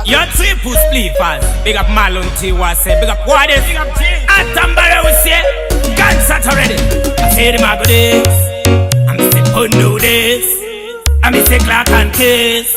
Your triple sleepers. Big up Malon T. Wase. Big up Wades. Big up T. Atambara we say. Gunsat already. I say the mago this. I'm say Pondo this. I'm say Clark and Kiss.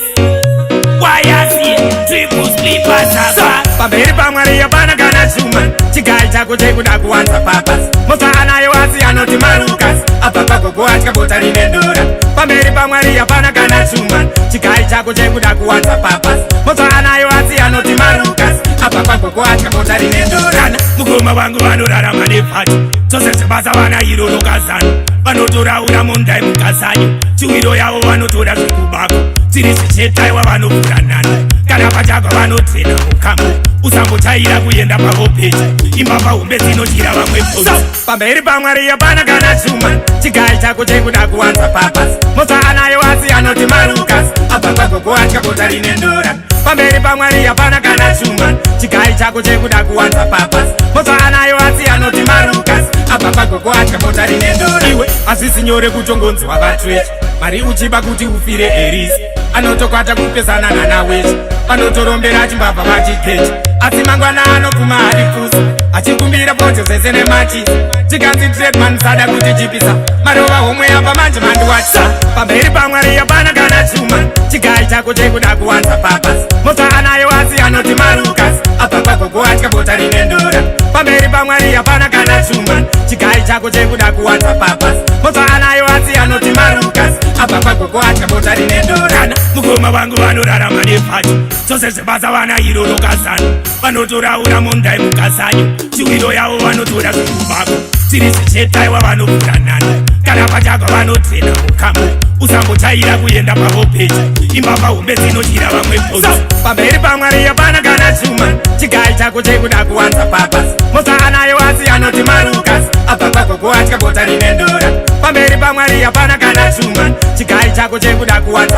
Why I see triple sleepers hapa. Pamberi pamwari ya pana kana chuman. Chikai chako chegu na kuanza papas. Mosa anayo wasi anoti marukas. Apapa kukuachka botari nendura. Pamberi pamwari ya pana kana chuman. Chikai chako chegu na kuanza papas. Mosa anayo wasi anoti marukas. Apapa kukuachka botari nendura. Mukuma wangu wanurara manifati. Tose sebaza wana hiro lokazani. Vanotora ura mundai mukasanyu. Chuhiro yao vanotora zvikubako. Tirisi chetai wa vanofuranana. Kana pachagwa vanotrena mukamwe. Usambochaira kuyenda pavopecha. Imba paumbe dzinochira vamwe posa. Pamberi pamwari yapana kana chuma. Chigai chako chekuda kuwanza papas. Mosa anayo wasi anoti marukas. Apapa kukuachka botari nendura. Pamberi pamwari yapana kana chuma. Chigai chako chekuda kuwanza papas. Mosa anayo wasi anoti marukas. Apapa kukuachka botari nendura. Iwe asisi nyore kuchongonzi wavatwecha. Mari uchiba kuti ufire erisi. Anotokwata kupesana nanawechi. Vanotorombera chimbabva vachikecha. Asi mangwana anokuma arifusa. Achikumbira pocho zese nemachisi. Chikanzi tretman sada kuti chipisa. Marova homwe yapa manje mandiwachisa. Pamberi pamwari yapana kana chuma. Chigai chako chekuda kuwanza papas. Mosa anayo wasi anoti marukas. Apapa kukuachka botari nendura. Pamberi pamwari yapana kana chuma. Chigai chako chekuda kuwanza papas. Mosa anayo wasi anoti marukas. Apapa kukuachka botari nendura. Mukoma wangu vanorarama nepacho. Tose sebaza wana hiro lokazani. Vanotora ura mundai mukasanyu. Chiwiro yavo vanotora zvikubako. Tirisi chetai wa vanofuranana. Kana pachagwa vanotrena mukamwe. Usambochaira kuyenda pavopecha. Imba paumbe dzinochira vamwe posa. Pamberi pamwari yapana kana chuma. Chigai chako chekuda kuwanza papas. Mosa anayo wasi anoti marukas. Apapa kukuachka botari nendura. Pamberi pamwari yapana kana chuma. Chigai chako chekuda kuwanza